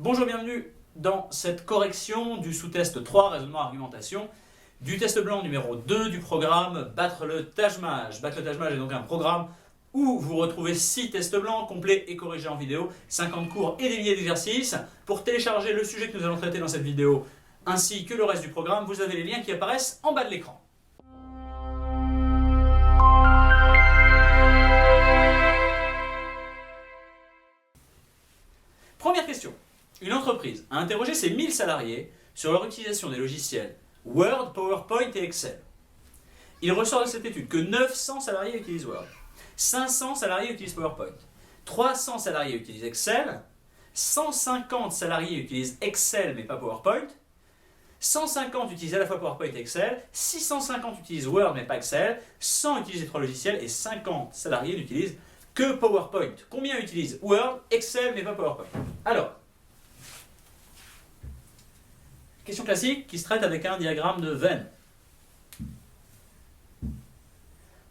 Bonjour, bienvenue dans cette correction du sous-test 3, raisonnement argumentation, du test blanc numéro 2 du programme Battre le Taj Mahal. Battre le Taj Mahal est donc un programme où vous retrouvez 6 tests blancs complets et corrigés en vidéo, 50 cours et des milliers d'exercices. Pour télécharger le sujet que nous allons traiter dans cette vidéo, ainsi que le reste du programme, vous avez les liens qui apparaissent en bas de l'écran. Première question. Une entreprise a interrogé ses 1000 salariés sur leur utilisation des logiciels Word, PowerPoint et Excel. Il ressort de cette étude que 900 salariés utilisent Word, 500 salariés utilisent PowerPoint, 300 salariés utilisent Excel, 150 salariés utilisent Excel mais pas PowerPoint, 150 utilisent à la fois PowerPoint et Excel, 650 utilisent Word mais pas Excel, 100 utilisent les trois logiciels et 50 salariés n'utilisent que PowerPoint. Combien utilisent Word, Excel mais pas PowerPoint? Alors, question classique qui se traite avec un diagramme de Venn.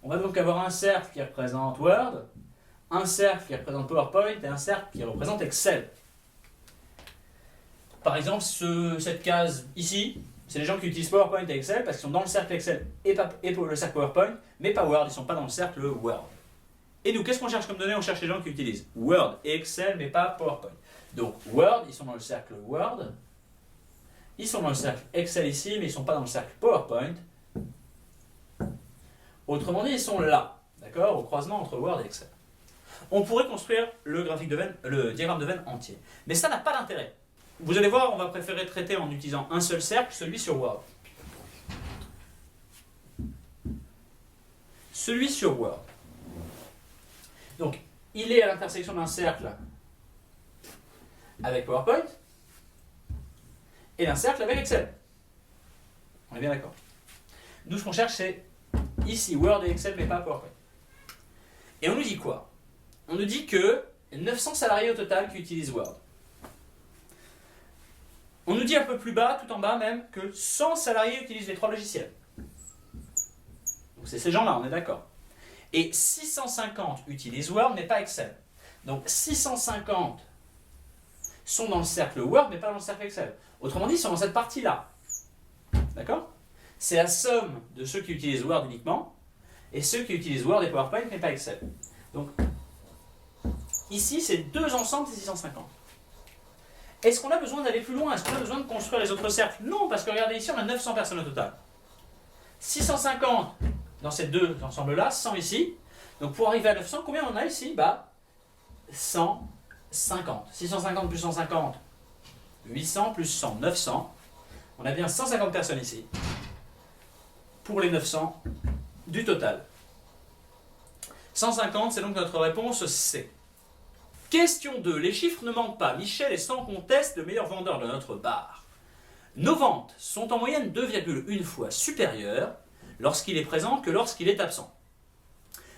On va donc avoir un cercle qui représente Word, un cercle qui représente PowerPoint et un cercle qui représente Excel. Par exemple, cette case ici, c'est les gens qui utilisent PowerPoint et Excel parce qu'ils sont dans le cercle Excel et le cercle PowerPoint, mais pas Word, ils ne sont pas dans le cercle Word. Et nous, qu'est-ce qu'on cherche comme données? On cherche les gens qui utilisent Word et Excel, mais pas PowerPoint. Donc Word, ils sont dans le cercle Word. Ils sont dans le cercle Excel ici, mais ils ne sont pas dans le cercle PowerPoint. Autrement dit, ils sont là, d'accord, au croisement entre Word et Excel. On pourrait construire le diagramme de Venn entier, mais ça n'a pas d'intérêt. Vous allez voir, on va préférer traiter en utilisant un seul cercle, celui sur Word. Celui sur Word. Donc, il est à l'intersection d'un cercle avec PowerPoint et d'un cercle avec Excel. On est bien d'accord. Nous, ce qu'on cherche, c'est ici Word et Excel, mais pas PowerPoint. Et on nous dit quoi? On nous dit que 900 salariés au total qui utilisent Word. On nous dit un peu plus bas, tout en bas même, que 100 salariés utilisent les trois logiciels. Donc c'est ces gens-là, on est d'accord. Et 650 utilisent Word, mais pas Excel. Donc 650 sont dans le cercle Word, mais pas dans le cercle Excel. Autrement dit, ils sont dans cette partie-là. D'accord? C'est la somme de ceux qui utilisent Word uniquement et ceux qui utilisent Word et PowerPoint, mais pas Excel. Donc, ici, c'est deux ensembles, c'est 650. Est-ce qu'on a besoin d'aller plus loin? Est-ce qu'on a besoin de construire les autres cercles? Non, parce que regardez ici, on a 900 personnes au total. 650 dans ces deux ensembles-là, 100 ici. Donc, pour arriver à 900, combien on a ici? 150. 650 plus 150, 800 plus 100, 900. On a bien 150 personnes ici. Pour les 900 du total. 150, c'est donc notre réponse C. Question 2. Les chiffres ne manquent pas. Michel est sans conteste le meilleur vendeur de notre bar. Nos ventes sont en moyenne 2,1 fois supérieures lorsqu'il est présent que lorsqu'il est absent.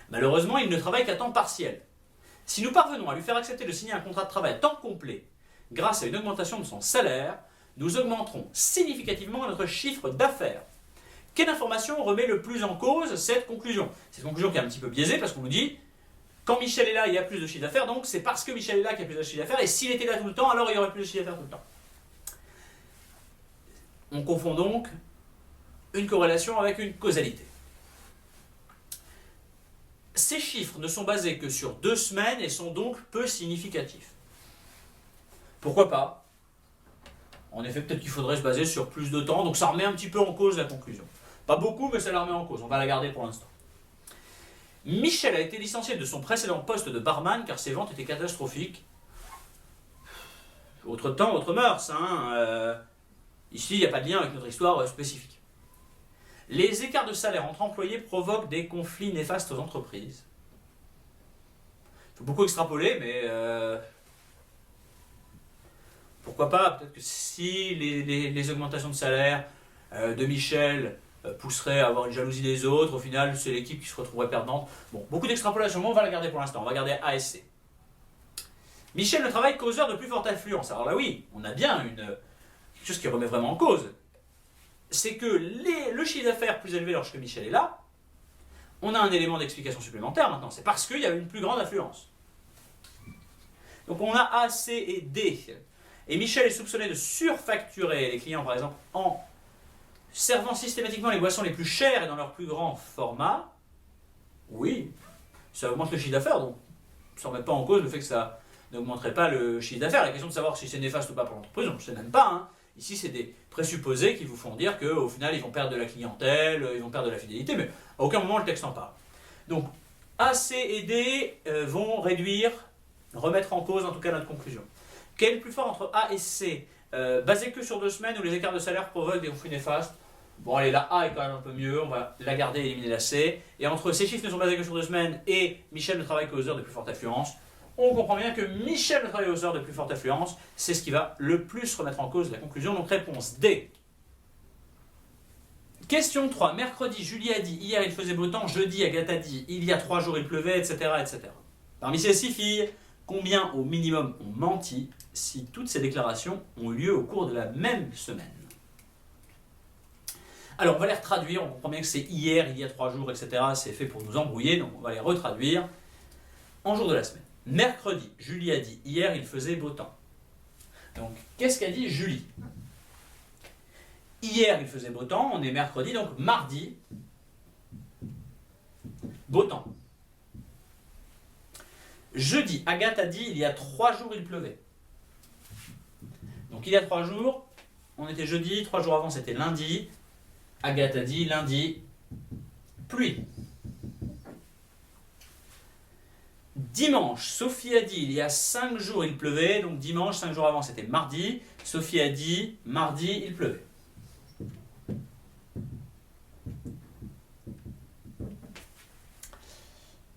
Malheureusement, il ne travaille qu'à temps partiel. Si nous parvenons à lui faire accepter de signer un contrat de travail à temps complet grâce à une augmentation de son salaire, nous augmenterons significativement notre chiffre d'affaires. Quelle information remet le plus en cause cette conclusion? Cette conclusion qui est un petit peu biaisée parce qu'on nous dit quand Michel est là, il y a plus de chiffre d'affaires, donc c'est parce que Michel est là qu'il y a plus de chiffre d'affaires, et s'il était là tout le temps, alors il y aurait plus de chiffre d'affaires tout le temps. On confond donc une corrélation avec une causalité. Ces chiffres ne sont basés que sur 2 semaines et sont donc peu significatifs. Pourquoi pas? En effet, peut-être qu'il faudrait se baser sur plus de temps, donc ça remet un petit peu en cause la conclusion. Pas beaucoup, mais ça la remet en cause, on va la garder pour l'instant. Michel a été licencié de son précédent poste de barman car ses ventes étaient catastrophiques. Autre temps, autre mœurs. Ici, il n'y a pas de lien avec notre histoire spécifique. Les écarts de salaire entre employés provoquent des conflits néfastes aux entreprises. Il faut beaucoup extrapoler, mais pourquoi pas? Peut-être que si les augmentations de salaire de Michel pousseraient à avoir une jalousie des autres, au final, c'est l'équipe qui se retrouverait perdante. Bon, beaucoup d'extrapolation, mais on va la garder pour l'instant. On va garder A et C. Michel ne travaille qu'aux heures de plus forte influence. Alors là, oui, on a bien quelque chose qui remet vraiment en cause. C'est que le chiffre d'affaires plus élevé lorsque Michel est là, on a un élément d'explication supplémentaire maintenant. C'est parce qu'il y a une plus grande affluence. Donc on a A, C et D. et Michel est soupçonné de surfacturer les clients, par exemple, en servant systématiquement les boissons les plus chères et dans leur plus grand format, oui, ça augmente le chiffre d'affaires, donc ça ne remet pas en cause le fait que ça n'augmenterait pas le chiffre d'affaires. La question de savoir si c'est néfaste ou pas pour l'entreprise, on ne sait même pas. Hein. Ici, c'est des présupposés qui vous font dire qu'au final, ils vont perdre de la clientèle, ils vont perdre de la fidélité, mais à aucun moment le texte en parle. Donc, A, C et D vont remettre en cause en tout cas notre conclusion. Quel est le plus fort entre A et C basé que sur 2 semaines où les écarts de salaire provoquent des conflits néfastes. Bon allez, la A est quand même un peu mieux, on va la garder et éliminer la C. Et entre ces chiffres ne sont basés que sur 2 semaines et Michel ne travaille qu'aux heures de plus forte affluence, on comprend bien que Michel ne travaille aux heures de plus forte affluence, c'est ce qui va le plus remettre en cause la conclusion, donc réponse D. Question 3. Mercredi, Julie a dit, hier il faisait beau temps, jeudi Agathe a dit, il y a 3 jours il pleuvait, etc. etc. Parmi ces 6 filles, combien au minimum ont menti si toutes ces déclarations ont eu lieu au cours de la même semaine? Alors on va les retraduire, on comprend bien que c'est hier, il y a 3 jours, etc. C'est fait pour nous embrouiller, donc on va les retraduire en jour de la semaine. Mercredi, Julie a dit, hier il faisait beau temps. Donc qu'est-ce qu'a dit Julie? Hier il faisait beau temps, on est mercredi, donc mardi, beau temps. Jeudi, Agathe a dit, il y a 3 jours il pleuvait. Donc il y a 3 jours, on était jeudi, 3 jours avant c'était lundi. Agathe a dit, lundi, pluie. Dimanche, Sophie a dit, il y a 5 jours il pleuvait. Donc dimanche, 5 jours avant c'était mardi. Sophie a dit, mardi il pleuvait.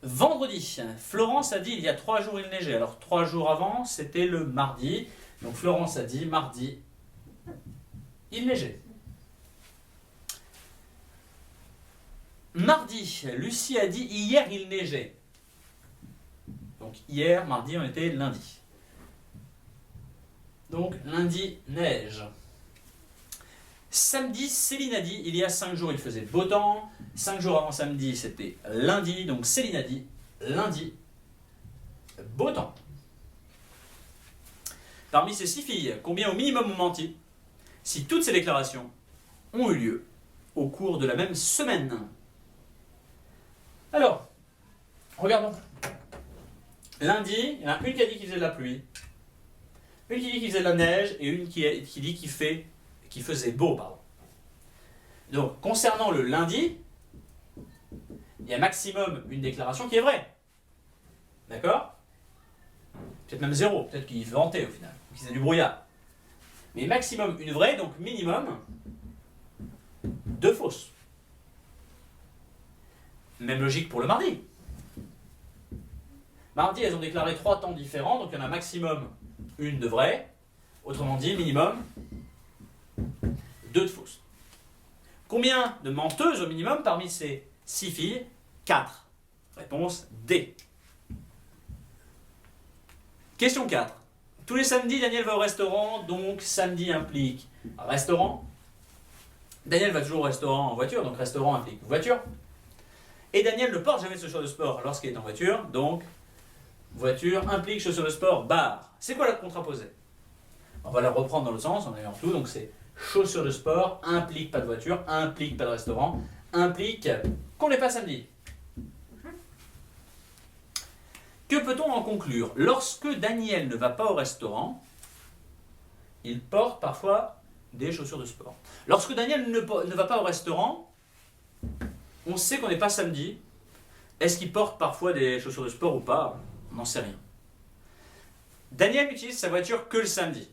Vendredi, Florence a dit, il y a 3 jours il neigeait. Alors 3 jours avant c'était le mardi. Donc Florence a dit, mardi, il neigeait. Mardi, Lucie a dit, hier il neigeait. Donc hier, mardi, on était lundi. Donc lundi, neige. Samedi, Céline a dit, il y a 5 jours il faisait beau temps. 5 jours avant samedi, c'était lundi. Donc Céline a dit, lundi, beau temps. Parmi ces 6 filles, combien au minimum ont menti si toutes ces déclarations ont eu lieu au cours de la même semaine? Alors, regardons. Lundi, il y en a une qui a dit qu'il faisait de la pluie, une qui dit qu'il faisait de la neige et une qui dit qu'il faisait beau. Pardon. Donc, concernant le lundi, il y a maximum une déclaration qui est vraie. D'accord? Peut-être même 0, peut-être qu'il vantait au final, qu'il faisait du brouillard. Mais maximum une vraie, donc minimum 2 fausses. Même logique pour le mardi. Mardi, elles ont déclaré 3 temps différents, donc il y en a maximum une de vraie. Autrement dit, minimum 2 de fausses. Combien de menteuses au minimum parmi ces 6 filles? 4. Réponse D. Question 4. Tous les samedis, Daniel va au restaurant, donc samedi implique restaurant. Daniel va toujours au restaurant en voiture, donc restaurant implique voiture. Et Daniel ne porte jamais de chaussures de sport lorsqu'il est en voiture, donc voiture implique chaussures de sport, bar. C'est quoi la contraposée? On va la reprendre dans l'autre sens, en ayant tout, donc c'est chaussures de sport implique pas de voiture, implique pas de restaurant, implique qu'on n'est pas samedi. Que peut-on en conclure? Lorsque Daniel ne va pas au restaurant, il porte parfois des chaussures de sport. Lorsque Daniel ne va pas au restaurant, on sait qu'on n'est pas samedi. Est-ce qu'il porte parfois des chaussures de sport ou pas? On n'en sait rien. Daniel n'utilise sa voiture que le samedi.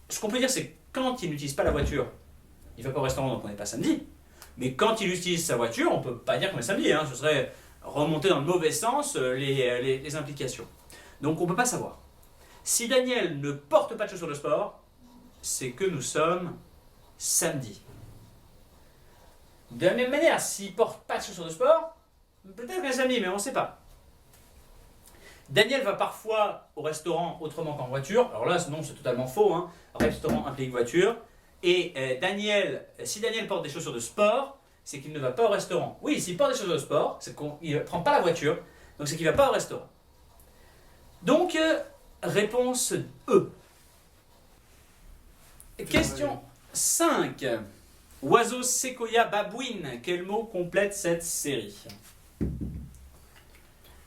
Ce qu'on peut dire, c'est que quand il n'utilise pas la voiture, il ne va pas au restaurant, donc on n'est pas samedi. Mais quand il utilise sa voiture, on ne peut pas dire qu'on est samedi. Ce serait remonter dans le mauvais sens les implications. Donc on ne peut pas savoir. Si Daniel ne porte pas de chaussures de sport, c'est que nous sommes samedi. De la même manière, s'il ne porte pas de chaussures de sport, peut-être que samedi, mais on ne sait pas. Daniel va parfois au restaurant autrement qu'en voiture. Alors là, non, c'est totalement faux. Restaurant implique voiture. Et si Daniel porte des chaussures de sport, c'est qu'il ne va pas au restaurant. Oui, s'il porte des chaussures de sport, c'est qu'il ne prend pas la voiture, donc c'est qu'il ne va pas au restaurant. Donc, Réponse E. Question 5. Oiseau, séquoia, babouine. Quel mot complète cette série?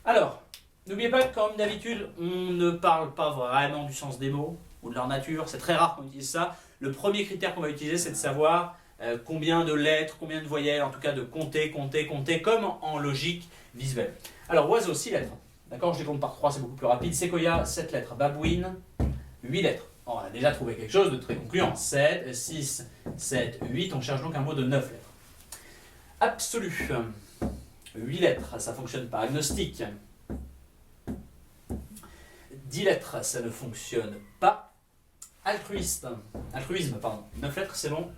Alors, n'oubliez pas que comme d'habitude, on ne parle pas vraiment du sens des mots ou de leur nature. C'est très rare qu'on utilise ça. Le premier critère qu'on va utiliser, c'est de savoir combien de lettres, combien de voyelles, en tout cas de compter, comme en logique visuelle. Alors, oiseau, 6 lettres. D'accord, je les compte par 3, c'est beaucoup plus rapide. Séquoia, 7 lettres. Babouine, 8 lettres. On a déjà trouvé quelque chose de très concluant. 7, 6, 7, 8. On cherche donc un mot de 9 lettres. Absolu. 8 lettres, ça fonctionne par agnostique. 10 lettres, ça ne fonctionne pas. Altruisme, pardon. 9 lettres, c'est bon.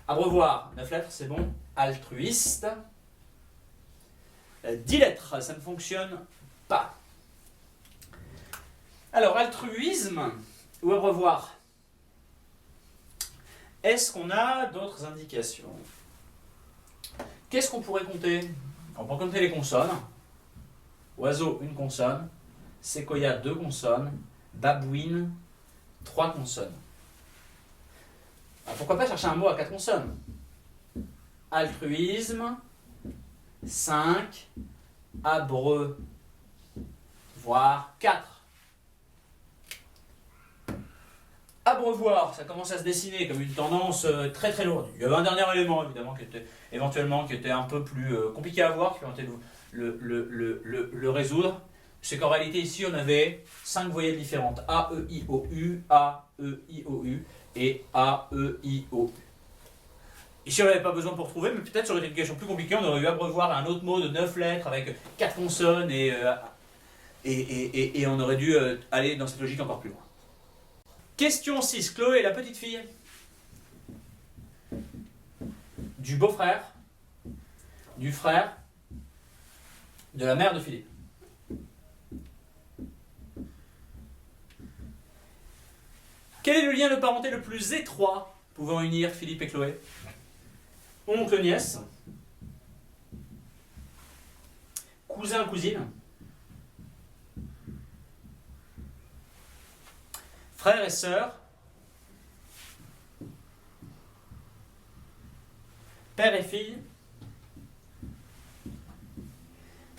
Abreuvoir, 9 lettres, c'est bon. Altruiste. 10 lettres, ça ne fonctionne pas. Alors, altruisme ou abreuvoir. Est-ce qu'on a d'autres indications? Qu'est-ce qu'on pourrait compter? On peut compter les consonnes. Oiseau, une consonne. Séquoia, 2 consonnes. Babouine, 3 consonnes. Alors pourquoi pas chercher un mot à 4 consonnes? Altruisme, 5, abreuvoir, 4. Abreuvoir, ça commence à se dessiner comme une tendance très très lourde. Il y avait un dernier élément évidemment qui était un peu plus compliqué à voir, qui permettait de le résoudre. C'est qu'en réalité ici on avait 5 voyelles différentes. A, E, I, O, U, A, E, I, O, U et A, E, I, O, U. Ici on n'avait pas besoin pour trouver, mais peut-être sur une éducation plus compliquée, on aurait eu abreuvoir un autre mot de 9 lettres avec 4 consonnes et on aurait dû aller dans cette logique encore plus loin. Question 6. Chloé, la petite fille du beau-frère, du frère, de la mère de Philippe. Quel est le lien de parenté le plus étroit pouvant unir Philippe et Chloé? Oncle, nièce, cousin, cousine, frère et sœur, père et fille,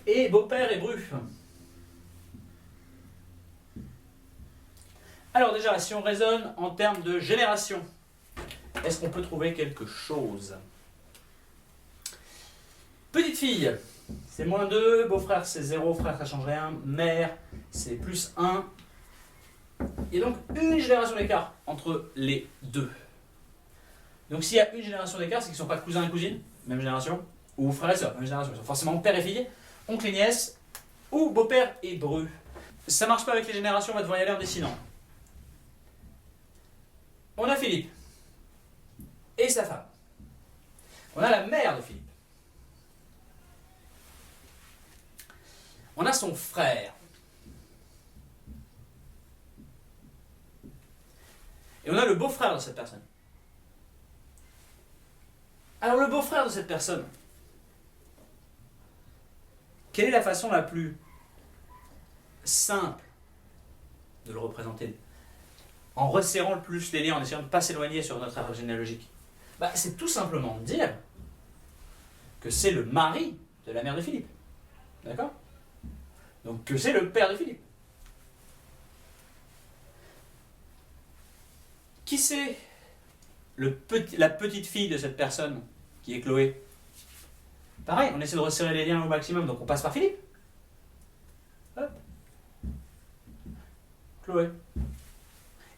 et beau-père et bru. Alors déjà, si on raisonne en termes de génération, est-ce qu'on peut trouver quelque chose? Petite fille, c'est -2, beau-frère c'est 0, frère ça change rien, mère c'est +1. Il y a donc une génération d'écart entre les deux. Donc s'il y a une génération d'écart, c'est qu'ils ne sont pas cousins et cousines, même génération, ou frères et sœurs, même génération. Ils sont forcément père et fille, oncle et nièce, ou beau-père et bru. Ça ne marche pas avec les générations, on va devoir y aller en dessinant. On a Philippe et sa femme. On a la mère de Philippe. On a son frère. Et on a le beau-frère de cette personne. Alors le beau-frère de cette personne, quelle est la façon la plus simple de le représenter en resserrant le plus les liens, en essayant de ne pas s'éloigner sur notre arbre généalogique? C'est tout simplement de dire que c'est le mari de la mère de Philippe. D'accord? Donc que c'est le père de Philippe. Qui c'est la petite fille de cette personne qui est Chloé? Pareil, on essaie de resserrer les liens au maximum, donc on passe par Philippe. Hop. Chloé.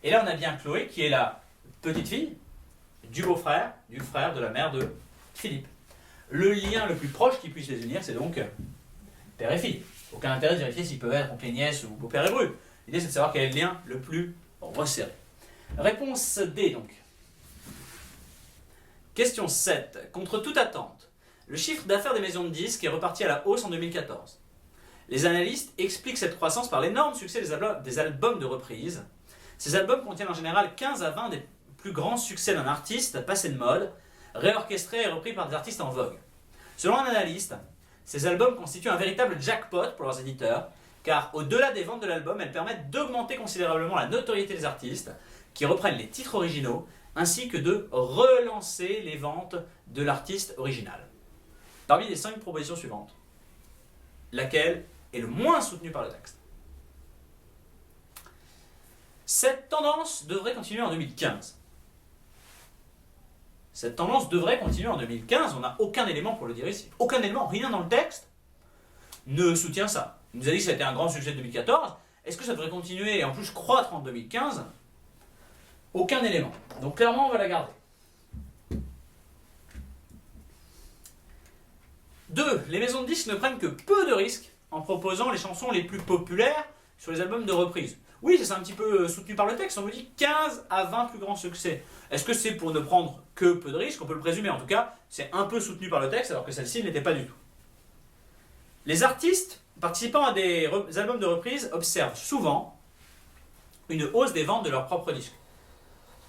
Et là on a bien Chloé qui est la petite fille du beau-frère, du frère de la mère de Philippe. Le lien le plus proche qui puisse les unir, c'est donc père et fille. Aucun intérêt de vérifier s'ils peuvent être oncle et nièce ou beau-père et bru. L'idée c'est de savoir quel est le lien le plus resserré. Réponse D donc. Question 7. Contre toute attente, le chiffre d'affaires des maisons de disques est reparti à la hausse en 2014. Les analystes expliquent cette croissance par l'énorme succès des albums de reprise. Ces albums contiennent en général 15 à 20 des plus grands succès d'un artiste passé de mode, réorchestrés et repris par des artistes en vogue. Selon un analyste, ces albums constituent un véritable jackpot pour leurs éditeurs, car au-delà des ventes de l'album, elles permettent d'augmenter considérablement la notoriété des artistes qui reprennent les titres originaux, ainsi que de relancer les ventes de l'artiste original. Parmi les 5 propositions suivantes, laquelle est le moins soutenue par le texte? Cette tendance devrait continuer en 2015. Cette tendance devrait continuer en 2015, on n'a aucun élément pour le dire ici. Aucun élément, rien dans le texte ne soutient ça. Il nous a dit que ça a été un grand succès de 2014. Est-ce que ça devrait continuer et en plus croître en 2015? Aucun élément. Donc clairement, on va la garder. 2. Les maisons de disques ne prennent que peu de risques en proposant les chansons les plus populaires sur les albums de reprise. Oui, c'est un petit peu soutenu par le texte. On nous dit 15 à 20 plus grands succès. Est-ce que c'est pour ne prendre que peu de risques? On peut le présumer. En tout cas, c'est un peu soutenu par le texte alors que celle-ci ne l'était pas du tout. Les artistes participant à des albums de reprise observent souvent une hausse des ventes de leurs propres disques.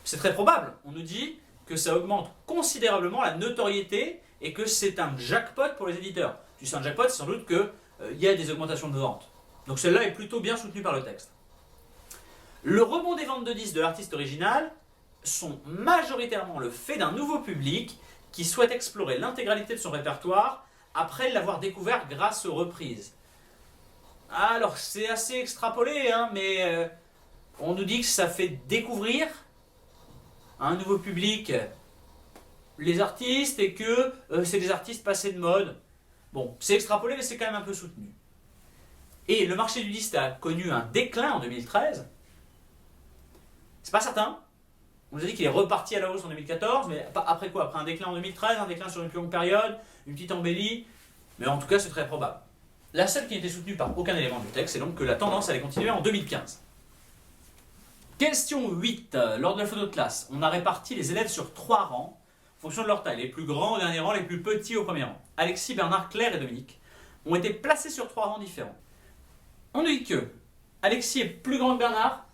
C'est très probable. On nous dit que ça augmente considérablement la notoriété et que c'est un jackpot pour les éditeurs. Si c'est un jackpot, c'est sans doute qu'il y a des augmentations de ventes. Donc celle-là est plutôt bien soutenue par le texte. Le rebond des ventes de disques de l'artiste original sont majoritairement le fait d'un nouveau public qui souhaite explorer l'intégralité de son répertoire après l'avoir découvert grâce aux reprises. Alors c'est assez extrapolé, hein, mais on nous dit que ça fait découvrir à un nouveau public les artistes et que c'est des artistes passés de mode. Bon, c'est extrapolé, mais c'est quand même un peu soutenu. Et le marché du disque a connu un déclin en 2013. C'est pas certain. On nous a dit qu'il est reparti à la hausse en 2014, mais après quoi? Après un déclin en 2013, un déclin sur une plus longue période, une petite embellie. Mais en tout cas, c'est très probable. La seule qui n'était soutenue par aucun élément du texte, c'est donc que la tendance allait continuer en 2015. Question 8. Lors de la photo de classe, on a réparti les élèves sur 3 rangs, en fonction de leur taille. Les plus grands au dernier rang, les plus petits au premier rang. Alexis, Bernard, Claire et Dominique ont été placés sur 3 rangs différents. On nous dit que Alexis est plus grand que Bernard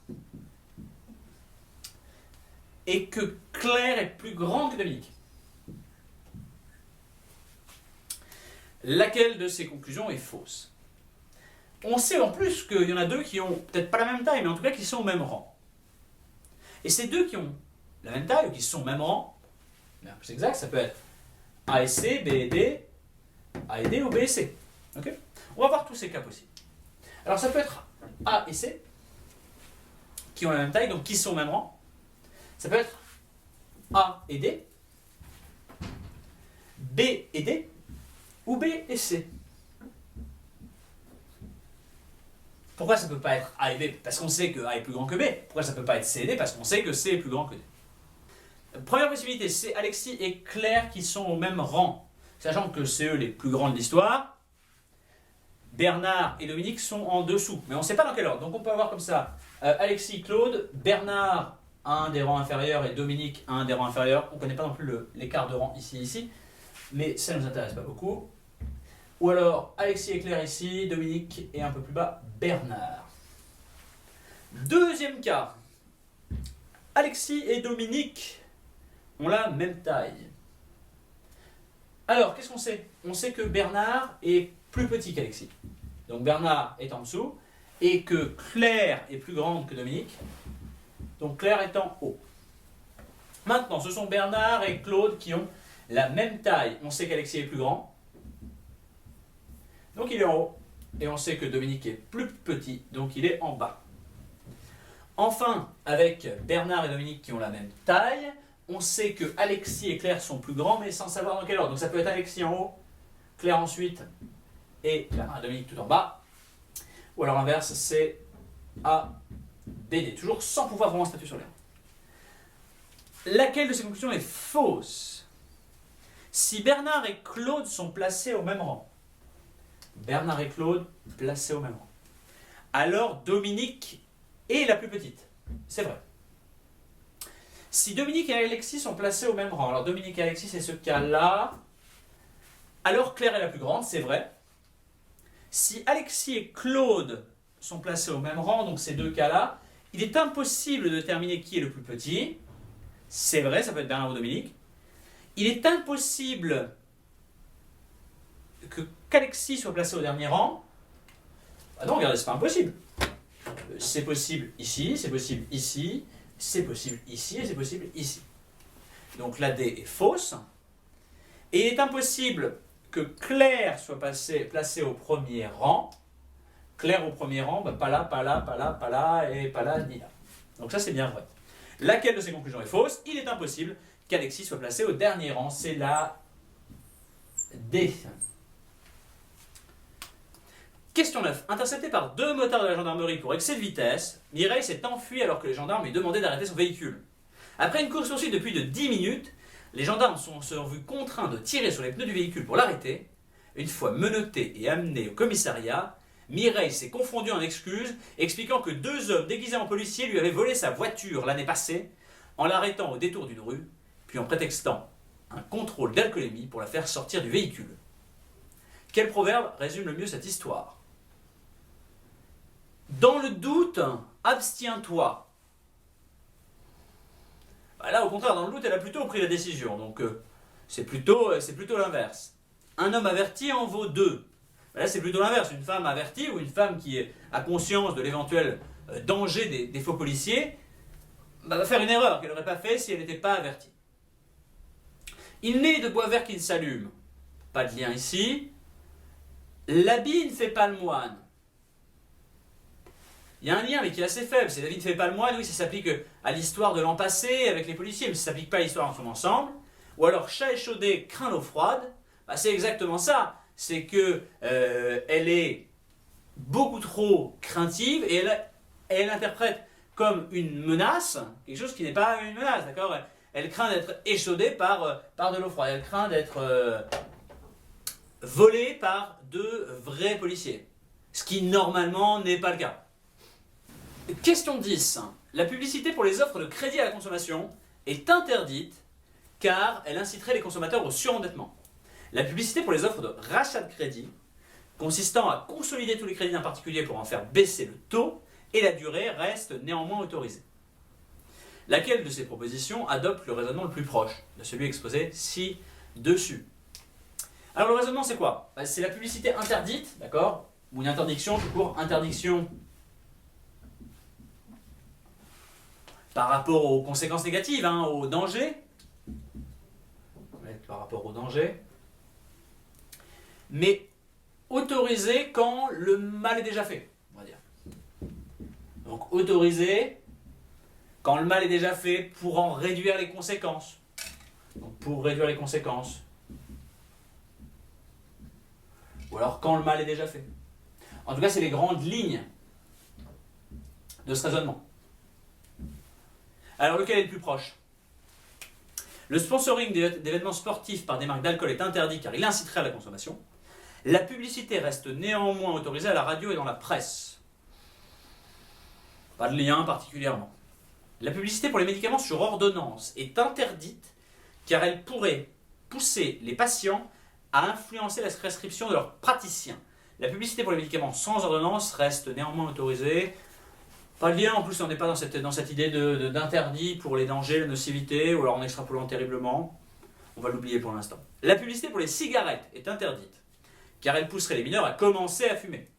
et que Claire est plus grande que Dominique. Laquelle de ces conclusions est fausse? On sait en plus qu'il y en a 2 qui ont peut-être pas la même taille, mais en tout cas qui sont au même rang. Et ces 2 qui ont la même taille ou qui sont au même rang, bien plus exact, ça peut être A et C, B et D, A et D ou B et C. Okay, on va voir tous ces cas possibles. Alors ça peut être A et C, qui ont la même taille, donc qui sont au même rang. Ça peut être A et D, B et D, ou B et C. Pourquoi ça ne peut pas être A et B? Parce qu'on sait que A est plus grand que B. Pourquoi ça ne peut pas être C et D? Parce qu'on sait que C est plus grand que D. Première possibilité, c'est Alexis et Claire qui sont au même rang, sachant que c'est eux les plus grands de l'histoire. Bernard et Dominique sont en dessous, mais on ne sait pas dans quel ordre. Donc on peut avoir comme ça Alexis, Claude, Bernard à un des rangs inférieurs et Dominique à un des rangs inférieurs. On ne connaît pas non plus l'écart de rang ici, mais ça ne nous intéresse pas beaucoup. Ou alors Alexis et Claire ici, Dominique et un peu plus bas Bernard. Deuxième cas, Alexis et Dominique ont la même taille. Alors, qu'est-ce qu'on sait? On sait que Bernard est plus petit qu'Alexis. Donc Bernard est en dessous, et que Claire est plus grande que Dominique. Donc Claire est en haut. Maintenant, ce sont Bernard et Claude qui ont la même taille. On sait qu'Alexis est plus grand, donc il est en haut. Et on sait que Dominique est plus petit, donc il est en bas. Enfin, avec Bernard et Dominique qui ont la même taille, on sait que Alexis et Claire sont plus grands, mais sans savoir dans quel ordre. Donc ça peut être Alexis en haut, Claire ensuite, et Bernard et Dominique tout en bas. Ou alors l'inverse, c'est A, B, D. Toujours sans pouvoir vraiment statuer sur les rangs. Laquelle de ces conclusions est fausse? Si Bernard et Claude sont placés au même rang, Bernard et Claude placés au même rang, alors Dominique est la plus petite. C'est vrai. Si Dominique et Alexis sont placés au même rang, alors Dominique et Alexis c'est ce cas-là, alors Claire est la plus grande, c'est vrai. Si Alexis et Claude sont placés au même rang, donc ces 2 cas-là, il est impossible de déterminer qui est le plus petit. C'est vrai, ça peut être Bernard ou Dominique. Il est impossible qu'Alexis soit placé au dernier rang. Ah non, regardez, c'est pas impossible. C'est possible ici, c'est possible ici, c'est possible ici et c'est possible ici. Donc la D est fausse. Et il est impossible que Claire soit placée au premier rang. Claire au premier rang, pas là, pas là, pas là, pas là, et pas là, ni là. Donc ça c'est bien vrai. Laquelle de ces conclusions est fausse? Il est impossible qu'Alexis soit placé au dernier rang. C'est la D. Question 9. Intercepté par 2 motards de la gendarmerie pour excès de vitesse, Mireille s'est enfuie alors que les gendarmes lui demandaient d'arrêter son véhicule. Après une course-poursuite de plus de 10 minutes, les gendarmes se sont vus contraints de tirer sur les pneus du véhicule pour l'arrêter. Une fois menotté et amené au commissariat, Mireille s'est confondue en excuses, expliquant que 2 hommes déguisés en policiers lui avaient volé sa voiture l'année passée, en l'arrêtant au détour d'une rue, puis en prétextant un contrôle d'alcoolémie pour la faire sortir du véhicule. Quel proverbe résume le mieux cette histoire? Dans le doute, abstiens-toi. Là, au contraire, dans le doute, elle a plutôt pris la décision. Donc, c'est plutôt l'inverse. Un homme averti en vaut 2. Là, c'est plutôt l'inverse. Une femme avertie ou une femme qui a conscience de l'éventuel danger des faux policiers va faire une erreur qu'elle n'aurait pas fait si elle n'était pas avertie. Il n'est de bois vert qui ne s'allume. Pas de lien ici. L'habit ne fait pas le moine. Il y a un lien, mais qui est assez faible. C'est l'habit ne fait pas le moine, oui, ça s'applique à l'histoire de l'an passé avec les policiers, mais ça ne s'applique pas à l'histoire en son ensemble. Ou alors, chat échaudé craint l'eau froide. C'est exactement ça. C'est que elle est beaucoup trop craintive et elle interprète comme une menace quelque chose qui n'est pas une menace, d'accord? Elle craint d'être échaudée par de l'eau froide. Elle craint d'être volée par 2 vrais policiers. Ce qui, normalement, n'est pas le cas. Question 10. La publicité pour les offres de crédit à la consommation est interdite car elle inciterait les consommateurs au surendettement. La publicité pour les offres de rachat de crédit, consistant à consolider tous les crédits d'un particulier pour en faire baisser le taux et la durée, reste néanmoins autorisée. Laquelle de ces propositions adopte le raisonnement le plus proche de celui exposé ci-dessus? Alors le raisonnement c'est quoi? C'est la publicité interdite, d'accord? Ou une interdiction, tout court, interdiction par rapport aux conséquences négatives, au danger. Par rapport au danger. Mais autorisé quand le mal est déjà fait, on va dire. Donc autorisé quand le mal est déjà fait pour en réduire les conséquences. Donc pour réduire les conséquences. Ou alors quand le mal est déjà fait. En tout cas, c'est les grandes lignes de ce raisonnement. Alors lequel est le plus proche? Le sponsoring d'événements sportifs par des marques d'alcool est interdit car il inciterait à la consommation. La publicité reste néanmoins autorisée à la radio et dans la presse. Pas de lien particulièrement. La publicité pour les médicaments sur ordonnance est interdite car elle pourrait pousser les patients à influencer la prescription de leurs praticiens. La publicité pour les médicaments sans ordonnance reste néanmoins autorisée. Pas de lien, en plus on n'est pas dans cette idée d'interdit pour les dangers, la nocivité, ou alors en extrapolant terriblement. On va l'oublier pour l'instant. La publicité pour les cigarettes est interdite, car elle pousserait les mineurs à commencer à fumer.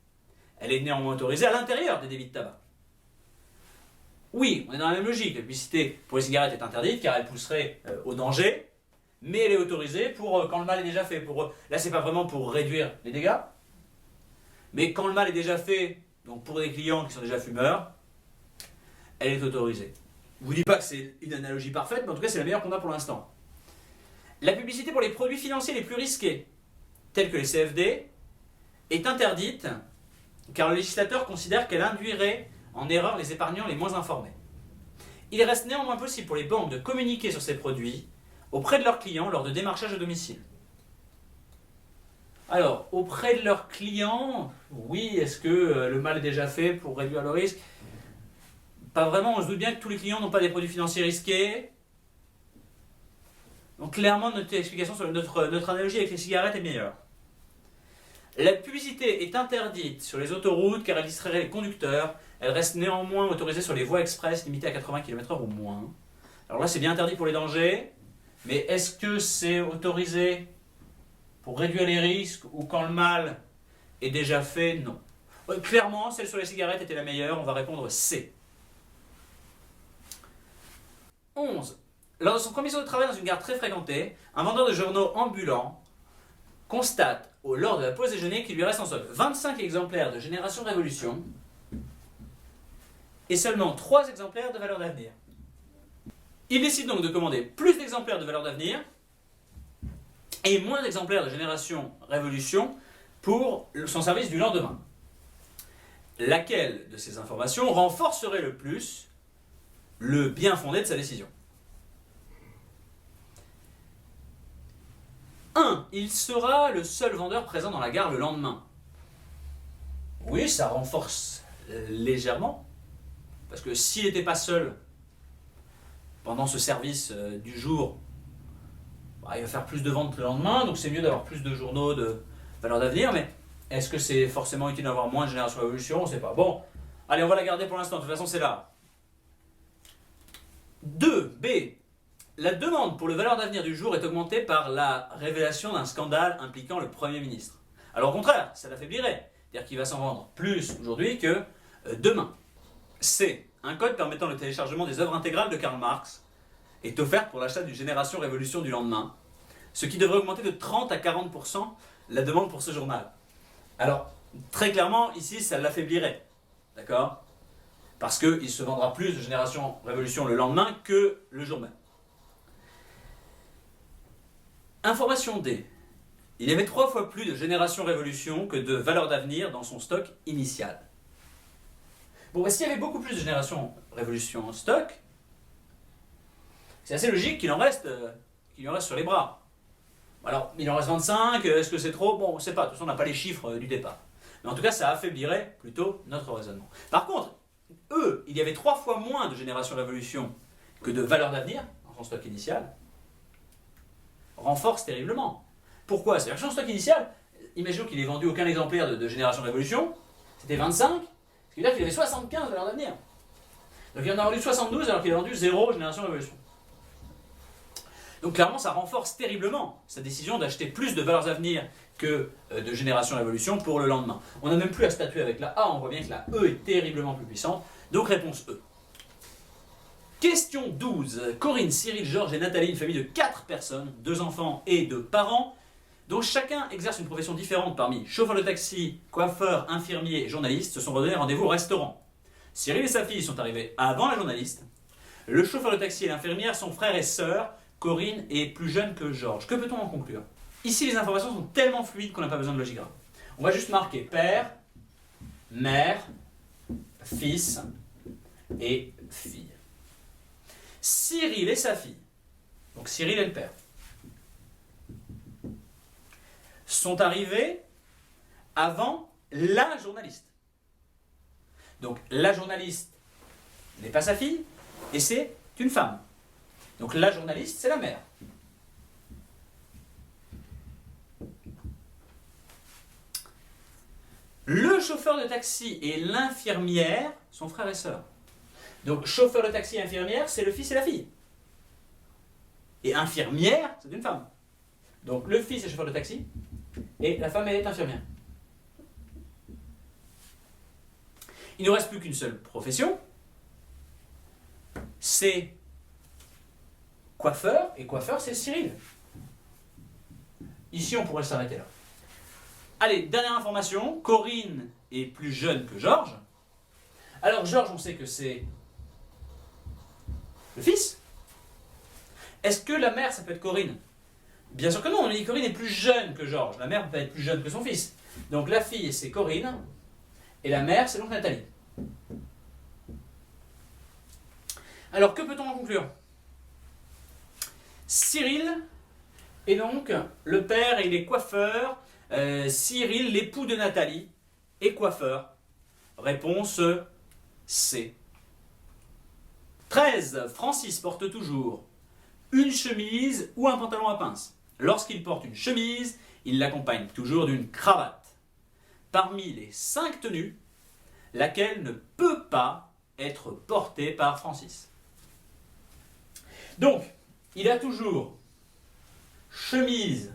Elle est néanmoins autorisée à l'intérieur des débits de tabac. Oui, on est dans la même logique. La publicité pour les cigarettes est interdite, car elle pousserait au danger, mais elle est autorisée pour quand le mal est déjà fait. Là, c'est pas vraiment pour réduire les dégâts, mais quand le mal est déjà fait, donc pour des clients qui sont déjà fumeurs, elle est autorisée. Je ne vous dis pas que c'est une analogie parfaite, mais en tout cas c'est la meilleure qu'on a pour l'instant. La publicité pour les produits financiers les plus risqués, tels que les CFD, est interdite car le législateur considère qu'elle induirait en erreur les épargnants les moins informés. Il reste néanmoins possible pour les banques de communiquer sur ces produits auprès de leurs clients lors de démarchage à domicile. Alors, auprès de leurs clients, oui, est-ce que le mal est déjà fait pour réduire le risque? Pas vraiment, on se doute bien que tous les clients n'ont pas des produits financiers risqués. Donc clairement, notre explication sur notre analogie avec les cigarettes est meilleure. La publicité est interdite sur les autoroutes car elle distrairait les conducteurs. Elle reste néanmoins autorisée sur les voies express limitées à 80 km/h ou moins. Alors là, c'est bien interdit pour les dangers, mais est-ce que c'est autorisé pour réduire les risques ou quand le mal est déjà fait? Non. Clairement, celle sur les cigarettes était la meilleure, on va répondre C. 11. Lors de son premier jour de travail dans une gare très fréquentée, un vendeur de journaux ambulant constate, lors de la pause déjeuner, qu'il lui reste en stock 25 exemplaires de Génération Révolution et seulement 3 exemplaires de Valeurs d'avenir. Il décide donc de commander plus d'exemplaires de Valeurs d'avenir et moins d'exemplaires de Génération Révolution pour son service du lendemain. Laquelle de ces informations renforcerait le plus le bien fondé de sa décision? 1. Il sera le seul vendeur présent dans la gare le lendemain. Oui, ça renforce légèrement. Parce que s'il n'était pas seul pendant ce service du jour, il va faire plus de ventes le lendemain, donc c'est mieux d'avoir plus de journaux de Valeurs d'avenir, mais est-ce que c'est forcément utile d'avoir moins de Génération Révolution? On ne sait pas. Bon, allez, on va la garder pour l'instant, de toute façon c'est là. 2. B. La demande pour le Valeurs d'avenir du jour est augmentée par la révélation d'un scandale impliquant le Premier ministre. Alors au contraire, ça l'affaiblirait. C'est-à-dire qu'il va s'en vendre plus aujourd'hui que demain. C. Un code permettant le téléchargement des œuvres intégrales de Karl Marx est offert pour l'achat du Génération Révolution du lendemain, ce qui devrait augmenter de 30 à 40% la demande pour ce journal. Alors, très clairement, ici, ça l'affaiblirait. D'accord? Parce qu'il se vendra plus de Génération Révolution le lendemain que le jour même. Information D. Il y avait 3 fois plus de Génération Révolution que de Valeurs d'avenir dans son stock initial. Bon, s'il y avait beaucoup plus de Génération Révolution en stock, c'est assez logique qu'il en reste sur les bras. Alors, il en reste 25, est-ce que c'est trop? Bon, on ne sait pas, de toute façon on n'a pas les chiffres du départ. Mais en tout cas, ça affaiblirait plutôt notre raisonnement. Par contre, il y avait 3 fois moins de Génération Révolution que de Valeurs d'avenir dans son stock initial, renforce terriblement. Pourquoi? C'est-à-dire que son stock initial, imaginons qu'il n'ait vendu aucun exemplaire de Génération Révolution, c'était 25, ce qui veut dire qu'il avait 75 Valeurs d'avenir. Donc il en a vendu 72 alors qu'il a vendu 0 Génération Révolution. Donc clairement, ça renforce terriblement sa décision d'acheter plus de Valeurs d'avenir que de Génération Révolution pour le lendemain. On n'a même plus à statuer avec la A, on voit bien que la E est terriblement plus puissante. Donc réponse E. Question 12. Corinne, Cyril, Georges et Nathalie, une famille de 4 personnes, 2 enfants et 2 parents, dont chacun exerce une profession différente parmi chauffeur de taxi, coiffeur, infirmier et journaliste, se sont redonnés rendez-vous au restaurant. Cyril et sa fille sont arrivés avant la journaliste. Le chauffeur de taxi et l'infirmière sont frères et sœurs. Corinne est plus jeune que Georges. Que peut-on en conclure? Ici, les informations sont tellement fluides qu'on n'a pas besoin de logigramme. On va juste marquer père, mère, fils et fille. Cyril et sa fille, donc Cyril et le père, sont arrivés avant la journaliste. Donc la journaliste n'est pas sa fille et c'est une femme. Donc la journaliste, c'est la mère. Le chauffeur de taxi et l'infirmière sont frères et sœurs. Donc chauffeur de taxi et infirmière, c'est le fils et la fille. Et infirmière, c'est une femme. Donc le fils est chauffeur de taxi et la femme est infirmière. Il ne reste plus qu'une seule profession. C'est coiffeur, et coiffeur c'est Cyril. Ici on pourrait s'arrêter là. Allez, dernière information, Corinne est plus jeune que Georges. Alors Georges, on sait que c'est le fils. Est-ce que la mère, ça peut être Corinne? Bien sûr que non, on dit que Corinne est plus jeune que Georges. La mère peut être plus jeune que son fils. Donc la fille, c'est Corinne, et la mère, c'est donc Nathalie. Alors que peut-on en conclure? Cyril est donc le père, il est coiffeur. Cyril, l'époux de Nathalie, est coiffeur. Réponse C. 13. Francis porte toujours une chemise ou un pantalon à pince. Lorsqu'il porte une chemise, il l'accompagne toujours d'une cravate. Parmi les 5 tenues, laquelle ne peut pas être portée par Francis? Donc, il a toujours chemise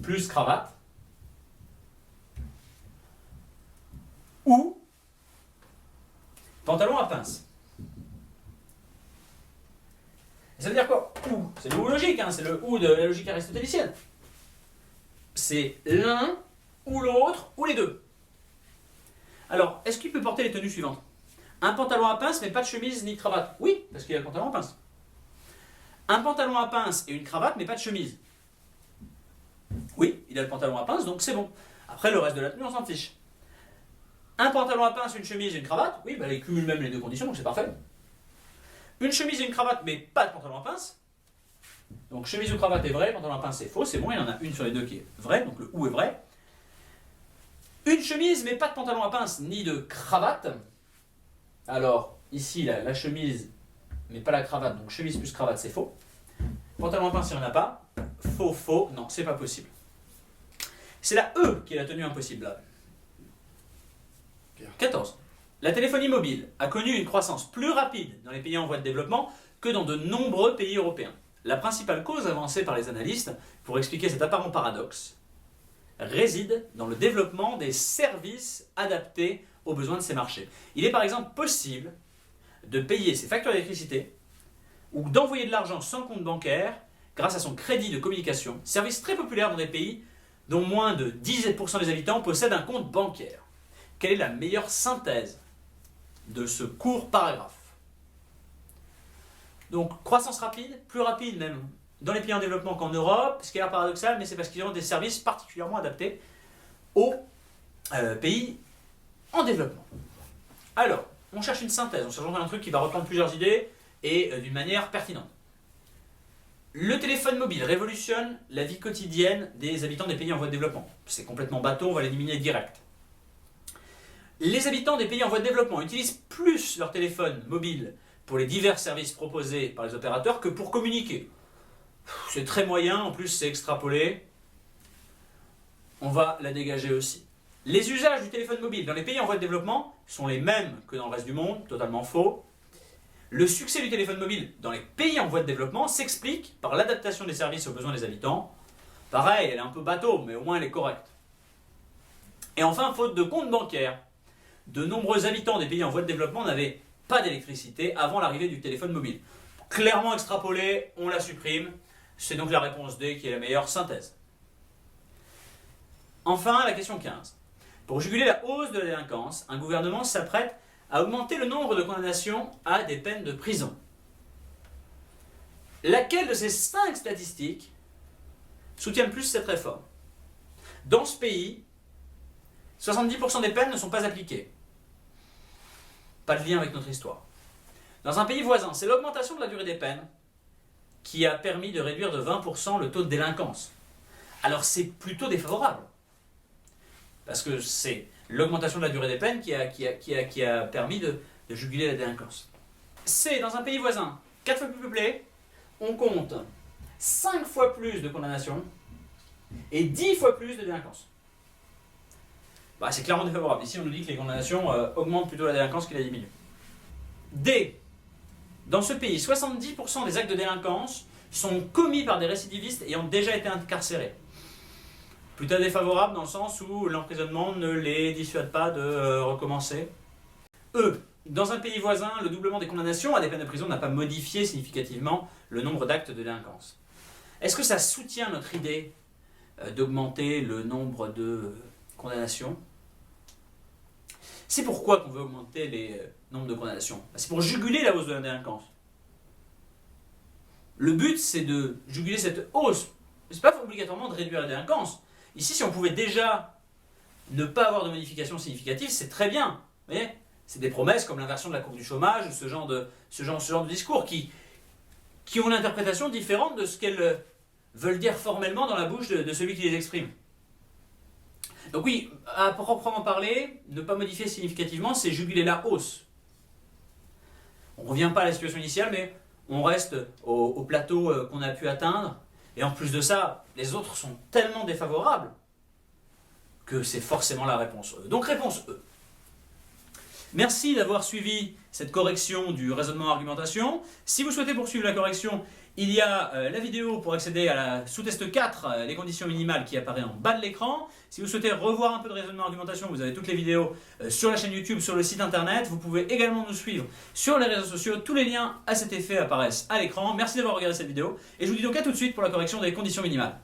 plus cravate. ou pantalon à pince. Ça veut dire quoi? Ou, c'est le ou logique, hein, c'est le ou de la logique aristotélicienne. C'est l'un ou l'autre ou les deux. Alors, est-ce qu'il peut porter les tenues suivantes? Un pantalon à pince mais pas de chemise ni de cravate? Oui, parce qu'il y a le pantalon à pince. Un pantalon à pince et une cravate mais pas de chemise? Oui, il a le pantalon à pince donc c'est bon. Après le reste de la tenue on s'en fiche. Un pantalon à pince, une chemise et une cravate? Oui, bah, il cumule même les deux conditions donc c'est parfait. Une chemise et une cravate mais pas de pantalon à pince? Donc chemise ou cravate est vrai, pantalon à pince c'est faux, c'est bon, il y en a une sur les deux qui est vraie, donc le ou est vrai. Une chemise mais pas de pantalon à pince ni de cravate. Alors ici la chemise mais pas la cravate, donc chemise plus cravate c'est faux. Pantalon à pince il n'y en a pas. Faux, faux, non c'est pas possible. C'est la E qui est la tenue impossible là. 14. La téléphonie mobile a connu une croissance plus rapide dans les pays en voie de développement que dans de nombreux pays européens. La principale cause avancée par les analystes pour expliquer cet apparent paradoxe réside dans le développement des services adaptés aux besoins de ces marchés. Il est par exemple possible de payer ses factures d'électricité ou d'envoyer de l'argent sans compte bancaire grâce à son crédit de communication, service très populaire dans des pays dont moins de 10% des habitants possèdent un compte bancaire. Quelle est la meilleure synthèse de ce court paragraphe? Donc, croissance rapide, plus rapide même dans les pays en développement qu'en Europe, ce qui est paradoxal, mais c'est parce qu'ils ont des services particulièrement adaptés aux pays en développement. Alors, on cherche une synthèse, on cherche un truc qui va reprendre plusieurs idées et d'une manière pertinente. Le téléphone mobile révolutionne la vie quotidienne des habitants des pays en voie de développement. C'est complètement bateau, on va l'éliminer direct. Les habitants des pays en voie de développement utilisent plus leur téléphone mobile pour les divers services proposés par les opérateurs que pour communiquer. C'est très moyen, en plus c'est extrapolé. On va la dégager aussi. Les usages du téléphone mobile dans les pays en voie de développement sont les mêmes que dans le reste du monde, totalement faux. Le succès du téléphone mobile dans les pays en voie de développement s'explique par l'adaptation des services aux besoins des habitants. Pareil, elle est un peu bateau, mais au moins elle est correcte. Et enfin, faute de compte bancaire, de nombreux habitants des pays en voie de développement n'avaient pas d'électricité avant l'arrivée du téléphone mobile. Clairement extrapolé, on la supprime. C'est donc la réponse D qui est la meilleure synthèse. Enfin, la question 15. Pour juguler la hausse de la délinquance, un gouvernement s'apprête à augmenter le nombre de condamnations à des peines de prison. Laquelle de ces 5 statistiques soutient le plus cette réforme? Dans ce pays, 70% des peines ne sont pas appliquées. Pas de lien avec notre histoire. Dans un pays voisin, c'est l'augmentation de la durée des peines qui a permis de réduire de 20% le taux de délinquance. Alors c'est plutôt défavorable. Parce que c'est l'augmentation de la durée des peines qui a permis de juguler la délinquance. C'est dans un pays voisin, 4 fois plus peuplé, on compte 5 fois plus de condamnations et 10 fois plus de délinquance. Bah, c'est clairement défavorable. Ici, on nous dit que les condamnations augmentent plutôt la délinquance qu'il la diminue. D. Dans ce pays, 70% des actes de délinquance sont commis par des récidivistes ayant déjà été incarcérés. Plutôt défavorable dans le sens où l'emprisonnement ne les dissuade pas de recommencer. E. Dans un pays voisin, le doublement des condamnations à des peines de prison n'a pas modifié significativement le nombre d'actes de délinquance. Est-ce que ça soutient notre idée d'augmenter le nombre de condamnations? C'est pourquoi qu'on veut augmenter les nombres de condamnations. C'est pour juguler la hausse de la délinquance. Le but, c'est de juguler cette hausse. Ce n'est pas obligatoirement de réduire la délinquance. Ici, si on pouvait déjà ne pas avoir de modification significative, c'est très bien. Vous voyez, c'est des promesses comme l'inversion de la courbe du chômage, ou ce genre de discours qui ont une interprétation différente de ce qu'elles veulent dire formellement dans la bouche de celui qui les exprime. Donc oui, à proprement parler, ne pas modifier significativement, c'est juguler la hausse. On ne revient pas à la situation initiale, mais on reste au plateau qu'on a pu atteindre. Et en plus de ça, les autres sont tellement défavorables que c'est forcément la réponse E. Donc réponse E. Merci d'avoir suivi cette correction du raisonnement argumentation. Si vous souhaitez poursuivre la correction, il y a la vidéo pour accéder à la sous-test 4, les conditions minimales, qui apparaît en bas de l'écran. Si vous souhaitez revoir un peu de raisonnement argumentation, vous avez toutes les vidéos sur la chaîne YouTube, sur le site internet. Vous pouvez également nous suivre sur les réseaux sociaux. Tous les liens à cet effet apparaissent à l'écran. Merci d'avoir regardé cette vidéo et je vous dis donc à tout de suite pour la correction des conditions minimales.